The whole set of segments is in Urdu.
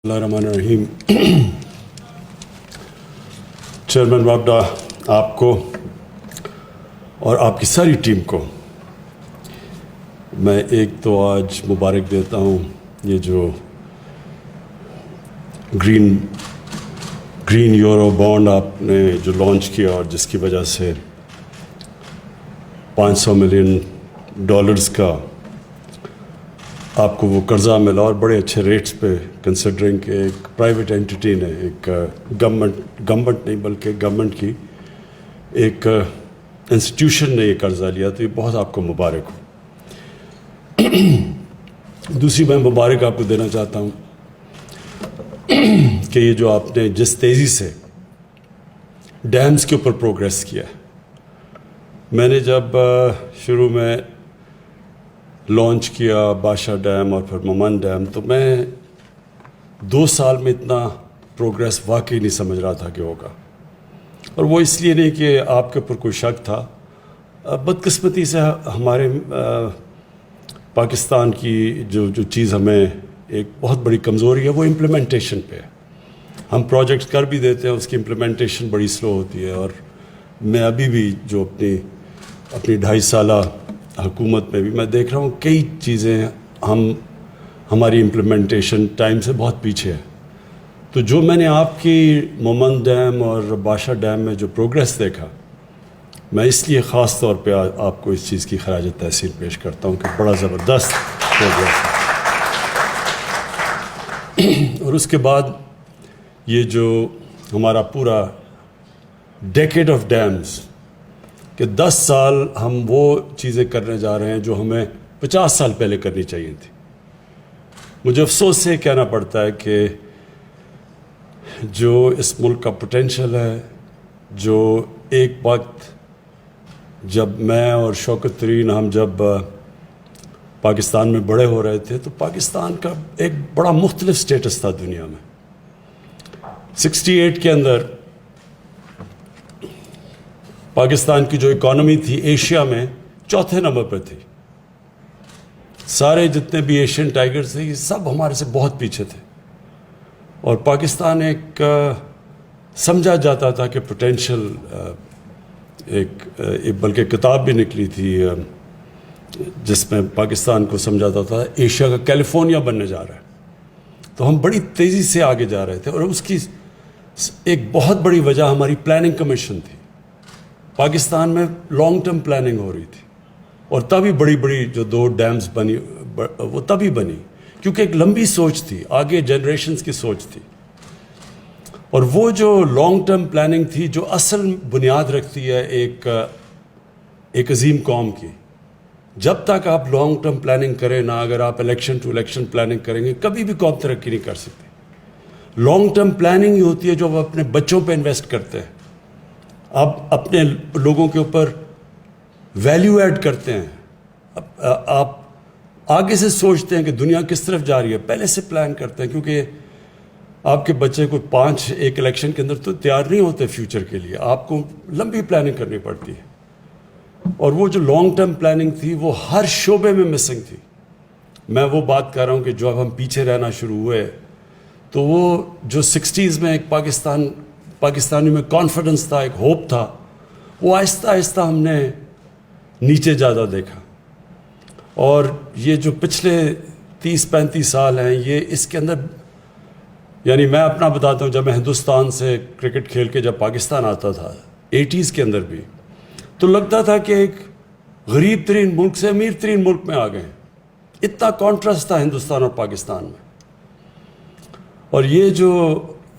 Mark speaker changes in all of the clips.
Speaker 1: Bismillahirrahmanirrahim. چیئرمین واپڈا آپ کو اور آپ کی ساری ٹیم کو میں ایک تو آج مبارک دیتا ہوں. یہ جو گرین یورو بانڈ آپ نے جو لانچ کیا اور جس کی وجہ سے $500 ملین کا آپ کو وہ قرضہ ملا اور بڑے اچھے ریٹس پہ، کنسیڈرنگ کہ ایک پرائیویٹ اینٹی نے، ایک گورنمنٹ نہیں بلکہ گورنمنٹ کی ایک انسٹیٹیوشن نے یہ قرضہ لیا، تو یہ بہت آپ کو مبارک ہو. دوسری میں مبارک آپ کو دینا چاہتا ہوں کہ یہ جو آپ نے جس تیزی سے ڈیمز کے اوپر پروگریس کیا ہے. میں نے جب شروع میں لانچ کیا بادشاہ ڈیم اور پھر ممن ڈیم، تو میں 2 سال میں اتنا پروگریس واقعی نہیں سمجھ رہا تھا کہ ہوگا. اور وہ اس لیے نہیں کہ آپ کے اوپر کوئی شک تھا، بدقسمتی سے ہمارے پاکستان کی جو چیز ہمیں ایک بہت بڑی کمزوری ہے وہ امپلیمنٹیشن پہ ہے. ہم پروجیکٹس کر بھی دیتے ہیں، اس کی امپلیمنٹیشن بڑی سلو ہوتی ہے. اور میں ابھی بھی جو اپنی 2.5 سالہ حکومت میں بھی میں دیکھ رہا ہوں کئی چیزیں ہماری امپلیمنٹیشن ٹائم سے بہت پیچھے ہے. تو جو میں نے آپ کی مومن ڈیم اور بادشاہ ڈیم میں جو پروگریس دیکھا، میں اس لیے خاص طور پہ آپ کو اس چیز کی خراج تحسین پیش کرتا ہوں کہ بڑا زبردست پروگریس ہے. اور اس کے بعد یہ جو ہمارا پورا ڈیکیڈ آف ڈیمز کہ 10 سال ہم وہ چیزیں کرنے جا رہے ہیں جو ہمیں 50 سال پہلے کرنی چاہیے تھی. مجھے افسوس سے کہنا پڑتا ہے کہ جو اس ملک کا پوٹینشل ہے، جو ایک وقت جب میں اور شوکت ترین ہم جب پاکستان میں بڑے ہو رہے تھے، تو پاکستان کا ایک بڑا مختلف سٹیٹس تھا دنیا میں. 68 کے اندر پاکستان کی جو اکانومی تھی ایشیا میں 4تھے نمبر پہ تھی. سارے جتنے بھی ایشین ٹائگرز تھے یہ سب ہمارے سے بہت پیچھے تھے. اور پاکستان ایک سمجھا جاتا تھا کہ پوٹینشل ایک بلکہ کتاب بھی نکلی تھی جس میں پاکستان کو سمجھاتا تھا ایشیا کا کیلیفورنیا بننے جا رہا ہے. تو ہم بڑی تیزی سے آگے جا رہے تھے اور اس کی ایک بہت بڑی وجہ ہماری پلاننگ کمیشن تھی. پاکستان میں لانگ ٹرم پلاننگ ہو رہی تھی اور تبھی بڑی جو 2 ڈیمز بنی وہ تبھی بنی کیونکہ ایک لمبی سوچ تھی، آگے جنریشنز کی سوچ تھی. اور وہ جو لانگ ٹرم پلاننگ تھی جو اصل بنیاد رکھتی ہے ایک عظیم قوم کی. جب تک آپ لانگ ٹرم پلاننگ کریں نہ، اگر آپ الیکشن ٹو الیکشن پلاننگ کریں گے کبھی بھی قوم ترقی نہیں کر سکتی. لانگ ٹرم پلاننگ ہی ہوتی ہے جو وہ اپنے بچوں پہ انویسٹ کرتے ہیں، آپ اپنے لوگوں کے اوپر ویلیو ایڈ کرتے ہیں، آپ آگے سے سوچتے ہیں کہ دنیا کس طرف جا رہی ہے، پہلے سے پلان کرتے ہیں. کیونکہ آپ کے بچے کو 5 ایک الیکشن کے اندر تو تیار نہیں ہوتے فیوچر کے لیے، آپ کو لمبی پلاننگ کرنی پڑتی ہے. اور وہ جو لانگ ٹرم پلاننگ تھی وہ ہر شعبے میں مسنگ تھی. میں وہ بات کر رہا ہوں کہ جو اب ہم پیچھے رہنا شروع ہوئے، تو وہ جو 60s میں ایک پاکستانی میں کانفیڈنس تھا، ایک ہوپ تھا، وہ آہستہ آہستہ ہم نے نیچے زیادہ دیکھا. اور یہ جو پچھلے 30-35 سال ہیں یہ اس کے اندر، یعنی میں اپنا بتاتا ہوں، جب میں ہندوستان سے کرکٹ کھیل کے جب پاکستان آتا تھا 80s کے اندر بھی، تو لگتا تھا کہ ایک غریب ترین ملک سے امیر ترین ملک میں آ گئے. اتنا کانٹراسٹ تھا ہندوستان اور پاکستان میں. اور یہ جو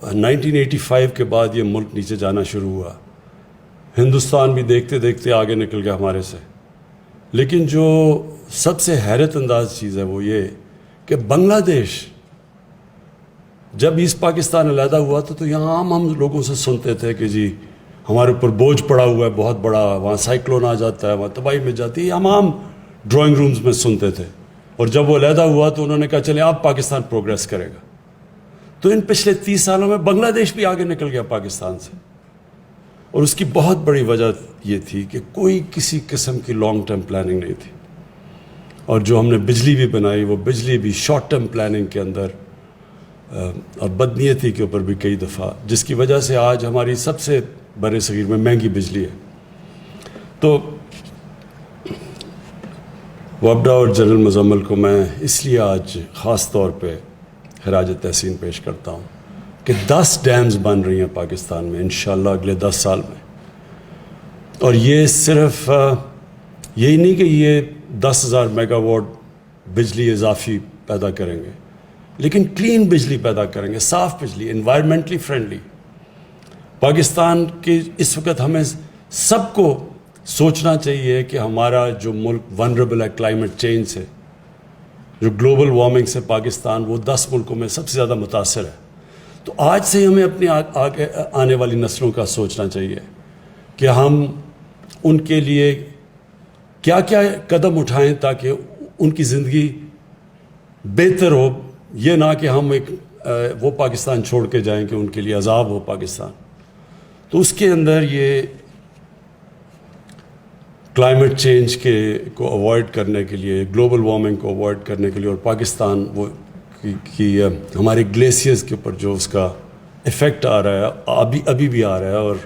Speaker 1: 1985 کے بعد یہ ملک نیچے جانا شروع ہوا، ہندوستان بھی دیکھتے دیکھتے آگے نکل گیا ہمارے سے. لیکن جو سب سے حیرت انداز چیز ہے وہ یہ کہ بنگلہ دیش جب ایسٹ پاکستان علیحدہ ہوا تو یہاں ہم لوگوں سے سنتے تھے کہ جی ہمارے اوپر بوجھ پڑا ہوا ہے بہت بڑا، وہاں سائیکلون آ جاتا ہے، وہاں تباہی میں جاتی ہے. ہم عام ڈرائنگ رومز میں سنتے تھے. اور جب وہ علیحدہ ہوا تو انہوں نے کہا چلیں اب پاکستان پروگریس کرے گا. تو ان پچھلے 30 سالوں میں بنگلہ دیش بھی آگے نکل گیا پاکستان سے. اور اس کی بہت بڑی وجہ یہ تھی کہ کوئی کسی قسم کی لانگ ٹرم پلاننگ نہیں تھی. اور جو ہم نے بجلی بھی بنائی وہ بجلی بھی شارٹ ٹرم پلاننگ کے اندر اور بدنیتی کے اوپر بھی کئی دفعہ، جس کی وجہ سے آج ہماری سب سے بر صغیر میں مہنگی بجلی ہے. تو وابڈا اور جنرل مزمل کو میں اس لیے آج خاص طور پہ خراج تحسین پیش کرتا ہوں کہ 10 ڈیمز بن رہی ہیں پاکستان میں انشاءاللہ اگلے 10 سال میں. اور یہ صرف یہی نہیں کہ یہ 10,000 میگا واٹ بجلی اضافی پیدا کریں گے، لیکن کلین بجلی پیدا کریں گے، صاف بجلی، انوائرمنٹلی فرینڈلی. پاکستان کی اس وقت ہمیں سب کو سوچنا چاہیے کہ ہمارا جو ملک ونربل ہے کلائمیٹ چینج سے، جو گلوبل وارمنگ سے پاکستان وہ 10 ملکوں میں سب سے زیادہ متاثر ہے. تو آج سے ہمیں اپنی آگے آنے والی نسلوں کا سوچنا چاہیے کہ ہم ان کے لیے کیا کیا قدم اٹھائیں تاکہ ان کی زندگی بہتر ہو. یہ نہ کہ ہم وہ پاکستان چھوڑ کے جائیں کہ ان کے لیے عذاب ہو پاکستان. تو اس کے اندر یہ کلائمیٹ چینج کو اوائڈ کرنے کے لیے، گلوبل وارمنگ کو اوائڈ کرنے کے لیے، اور پاکستان وہ کی ہمارے گلیشیئرز کے اوپر جو اس کا ایفیکٹ آ رہا ہے ابھی بھی آ رہا ہے اور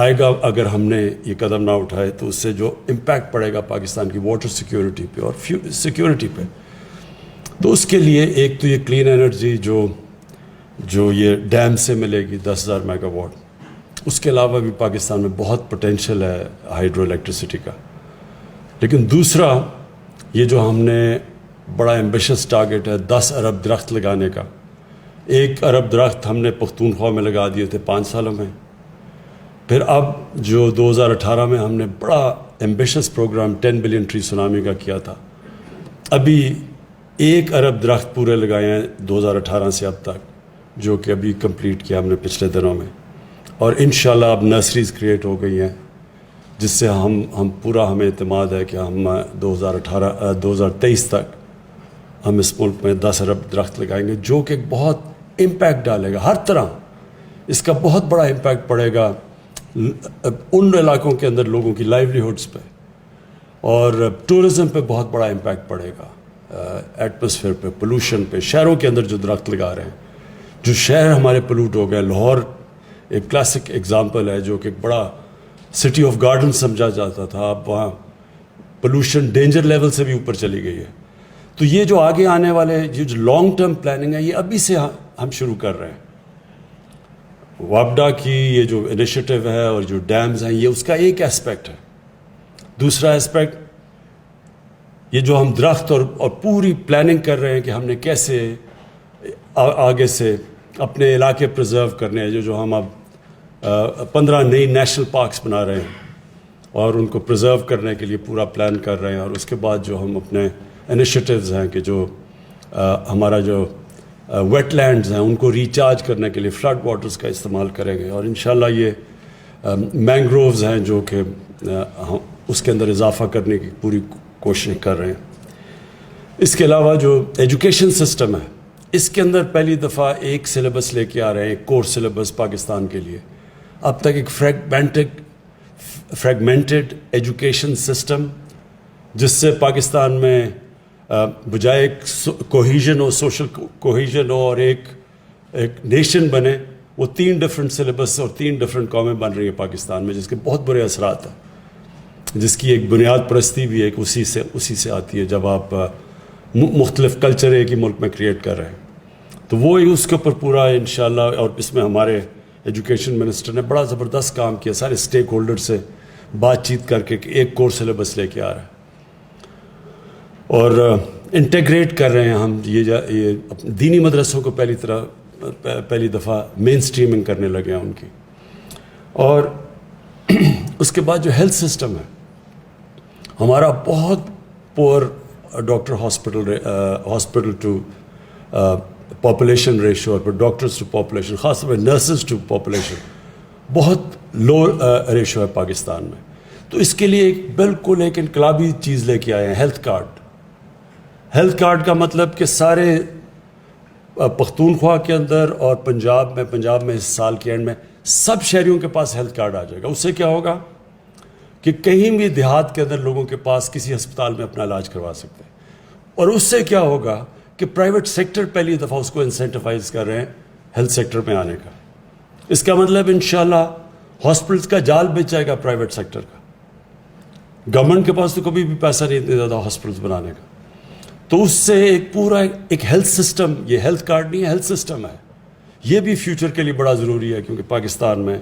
Speaker 1: آئے گا اگر ہم نے یہ قدم نہ اٹھائے تو اس سے جو امپیکٹ پڑے گا پاکستان کی واٹر سیکیورٹی پہ اور سیکیورٹی پہ. تو اس کے لیے ایک تو یہ کلین انرجی جو یہ ڈیم سے ملے گی 10,000 میگا واٹ، اس کے علاوہ بھی پاکستان میں بہت پوٹینشیل ہے ہائیڈرو الیکٹریسٹی کا. لیکن دوسرا یہ جو ہم نے بڑا ایمبیشس ٹارگیٹ ہے 10 ارب درخت لگانے کا. 1 ارب درخت ہم نے پختونخوا میں لگا دیے تھے 5 سالوں میں. پھر اب جو 2018 میں ہم نے بڑا ambitious programme 10 billion tree tsunami کا کیا تھا، ابھی 1 ارب درخت پورے لگائے ہیں 2018 سے اب تک، جو کہ ابھی کمپلیٹ کیا ہم نے پچھلے دنوں میں. اور انشاءاللہ اب نرسریز کریٹ ہو گئی ہیں جس سے ہمیں اعتماد ہے کہ ہم 2023 تک ہم اس ملک میں 10 ارب درخت لگائیں گے، جو کہ بہت امپیکٹ ڈالے گا ہر طرح. اس کا بہت بڑا امپیکٹ پڑے گا ان علاقوں کے اندر لوگوں کی لائیولیہڈس پہ، اور ٹورزم پہ بہت بڑا امپیکٹ پڑے گا، ایٹماسفیئر پہ، پولوشن پہ. شہروں کے اندر جو درخت لگا رہے ہیں، جو شہر ہمارے پولوٹ ہو گئے. لاہور ایک کلاسک ایگزامپل ہے جو کہ ایک بڑا سٹی آف گارڈن سمجھا جاتا تھا، اب وہاں پولوشن ڈینجر لیول سے بھی اوپر چلی گئی ہے. تو یہ جو آگے آنے والے یہ جو لانگ ٹرم پلاننگ ہے، یہ ابھی سے ہم شروع کر رہے ہیں. وابڈا کی یہ جو انیشیٹو ہے اور جو ڈیمز ہیں، یہ اس کا ایک اسپیکٹ ہے. دوسرا اسپیکٹ یہ جو ہم درخت اور پوری پلاننگ کر رہے ہیں کہ ہم نے کیسے آگے سے اپنے علاقے پرزرو کرنے ہیں. جو ہم اب 15 نئی نیشنل پارکس بنا رہے ہیں اور ان کو پرزرو کرنے کے لیے پورا پلان کر رہے ہیں. اور اس کے بعد جو ہم اپنے انیشیٹوز ہیں کہ جو ہمارا جو ویٹ لینڈز ہیں ان کو ریچارج کرنے کے لیے فلڈ واٹرز کا استعمال کریں گے. اور انشاءاللہ یہ مینگرووز ہیں جو کہ اس کے اندر اضافہ کرنے کی پوری کوشش کر رہے ہیں. اس کے علاوہ جو ایجوکیشن سسٹم ہے، اس کے اندر پہلی دفعہ ایک سلیبس لے کے آ رہے ہیں، ایک کور سلیبس پاکستان کے لیے. اب تک ایک فریگمنٹڈ ایجوکیشن سسٹم جس سے پاکستان میں بجائے ایک کوہیژن ہو، سوشل کوہیژن ہو اور ایک نیشن بنے، وہ 3 ڈفرینٹ سلیبس اور 3 ڈفرینٹ قومیں بن رہی ہیں پاکستان میں، جس کے بہت برے اثرات ہیں، جس کی ایک بنیاد پرستی بھی ایک اسی سے آتی ہے جب آپ مختلف کلچر ایک ہی ملک میں کریٹ کر رہے ہیں. تو وہ اس کے اوپر پورا انشاءاللہ، اور اس میں ہمارے ایجوکیشن منسٹر نے بڑا زبردست کام کیا، سارے اسٹیک ہولڈر سے بات چیت کر کے ایک کور سلیبس لے کے آ رہا ہے. اور انٹیگریٹ کر رہے ہیں ہم یہ دینی مدرسوں کو پہلی دفعہ مین اسٹریمنگ کرنے لگے ہیں ان کی. اور اس کے بعد جو ہیلتھ سسٹم ہے ہمارا بہت poor doctor hospital to population ratio, اور ڈاکٹرز ٹو پاپولیشن، خاص طور پہ نرسز ٹو پاپولیشن بہت لو ریشو ہے پاکستان میں. تو اس کے لیے بالکل ایک انقلابی چیز لے کے آئے ہیں، ہیلتھ کارڈ. ہیلتھ کارڈ کا مطلب کہ سارے پختونخوا کے اندر اور پنجاب میں اس سال کے اینڈ میں سب شہریوں کے پاس ہیلتھ کارڈ آ جائے گا. اس سے کیا ہوگا کہ کہیں بھی دیہات کے اندر لوگوں کے پاس کسی ہسپتال میں اپنا علاج کروا سکتے ہیں. اور اس سے کیا ہوگا کہ پرائیویٹ سیکٹر پہلی دفعہ اس کو انسینٹیفائز کر رہے ہیں ہیلتھ سیکٹر میں آنے کا. اس کا مطلب انشاءاللہ ہاسپٹلس کا جال بچ جائے گا پرائیویٹ سیکٹر کا. گورنمنٹ کے پاس تو کبھی بھی پیسہ نہیں اتنے زیادہ ہاسپٹلس بنانے کا. تو اس سے ایک پورا ایک ہیلتھ سسٹم، یہ ہیلتھ کارڈ نہیں ہے، ہیلتھ سسٹم ہے. یہ بھی فیوچر کے لیے بڑا ضروری ہے، کیونکہ پاکستان میں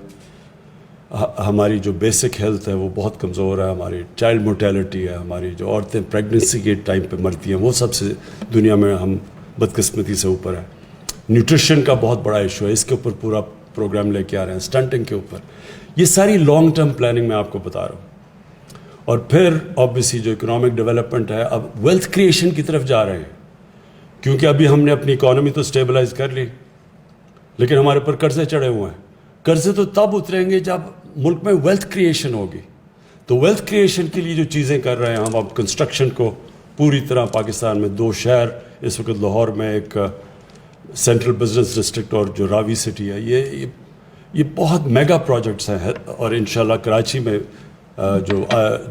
Speaker 1: ہماری جو بیسک ہیلتھ ہے وہ بہت کمزور ہے. ہماری چائلڈ مورٹیلٹی ہے، ہماری جو عورتیں پریگننسی کے ٹائم پہ مرتی ہیں وہ سب سے دنیا میں ہم بدقسمتی سے اوپر ہے. نیوٹریشن کا بہت بڑا ایشو ہے، اس کے اوپر پورا پروگرام لے کے آ رہے ہیں. اسٹنٹنگ کے اوپر، یہ ساری لانگ ٹرم پلاننگ میں آپ کو بتا رہا ہوں. اور پھر آبویسلی جو اکنامک ڈیولپمنٹ ہے، اب ویلتھ کریشن کی طرف جا رہے ہیں، کیونکہ ابھی ہم نے اپنی اکانومی تو اسٹیبلائز کر لی، لیکن ہمارے اوپر قرضے چڑھے ہوئے ہیں. قرضے تو تب اتریں گے جب ملک میں ویلتھ کریشن ہوگی. تو ویلتھ کریشن کے لیے جو چیزیں کر رہے ہیں ہم، اب کنسٹرکشن کو پوری طرح پاکستان میں 2 شہر اس وقت، لاہور میں ایک سینٹرل بزنس ڈسٹرکٹ اور جو راوی سٹی ہے، یہ بہت میگا پروجیکٹس ہیں. اور انشاءاللہ کراچی میں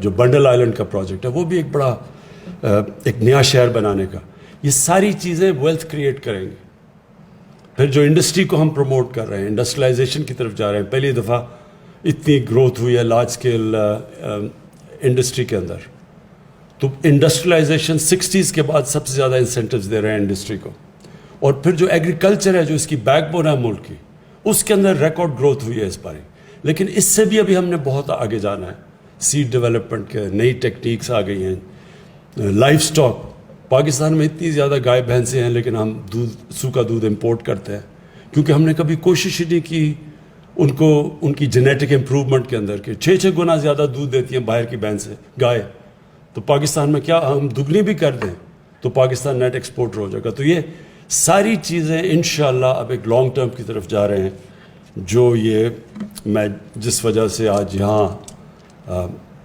Speaker 1: جو بنڈل آئلینڈ کا پروجیکٹ ہے وہ بھی ایک بڑا ایک نیا شہر بنانے کا. یہ ساری چیزیں ویلتھ کریٹ کریں گے. پھر جو انڈسٹری کو ہم پروموٹ کر رہے ہیں، انڈسٹریلائزیشن کی طرف جا رہے ہیں. پہلی دفعہ اتنی گروتھ ہوئی ہے لارج اسکیل انڈسٹری کے اندر. تو انڈسٹریلائزیشن 60s کے بعد سب سے زیادہ انسینٹیوز دے رہے ہیں انڈسٹری کو. اور پھر جو ایگریکلچر ہے، جو اس کی بیک بون ہے ملک کی، اس کے اندر ریکارڈ گروتھ ہوئی ہے اس بار. لیکن اس سے بھی ابھی ہم نے بہت آگے جانا ہے. سیڈ ڈیولپمنٹ کے نئی ٹیکنیکس آ گئی ہیں. لائف سٹاک، پاکستان میں اتنی زیادہ گائے بھینسیں ہیں، لیکن ہم سوکھا دودھ امپورٹ کرتے ہیں، کیونکہ ہم نے کبھی کوشش ہی نہیں کی ان کی جینیٹک امپروومنٹ کے اندر کہ 6 گنا زیادہ دودھ دیتی ہیں باہر کی بھینسیں گائے. تو پاکستان میں کیا ہم دگنی بھی کر دیں تو پاکستان نیٹ ایکسپورٹر ہو جائے گا. تو یہ ساری چیزیں انشاءاللہ اب ایک لانگ ٹرم کی طرف جا رہے ہیں. جو یہ میں جس وجہ سے آج یہاں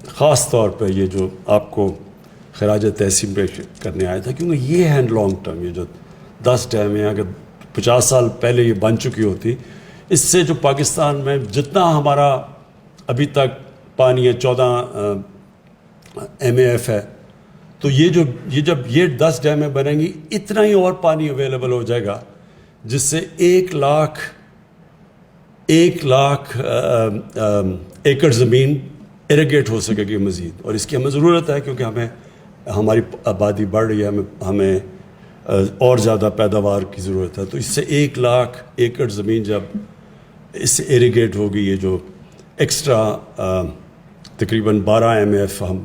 Speaker 1: خاص طور پہ یہ جو آپ کو خراج تحسین پیش کرنے آیا تھا، کیونکہ یہ ہے لانگ ٹرم. یہ جو 10 ڈیم ہیں، اگر 50 سال پہلے یہ بن چکی ہوتی، اس سے جو پاکستان میں جتنا ہمارا ابھی تک پانی ہے 14 MAF ہے، تو یہ جب یہ 10 ڈیمیں بنیں گی، اتنا ہی اور پانی اویلیبل ہو جائے گا، جس سے 1 لاکھ ایکڑ زمین ایریگیٹ ہو سکے گی مزید. اور اس کی ہمیں ضرورت ہے، کیونکہ ہماری آبادی بڑھ رہی ہے، ہمیں اور زیادہ پیداوار کی ضرورت ہے. تو اس سے 1 لاکھ ایکڑ زمین جب اس سے ایریگیٹ ہوگی، یہ جو ایکسٹرا تقریباً 12 MAF ہم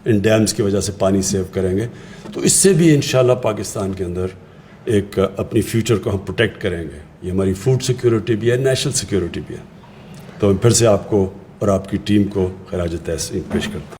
Speaker 1: ان ڈیمز کی وجہ سے پانی سیو کریں گے، تو اس سے بھی انشاءاللہ پاکستان کے اندر ایک اپنی فیوچر کو ہم پروٹیکٹ کریں گے. یہ ہماری فوڈ سیکیورٹی بھی ہے، نیشنل سیکیورٹی بھی ہے. تو پھر سے آپ کو اور آپ کی ٹیم کو خراج تحسین پیش کرتا ہوں.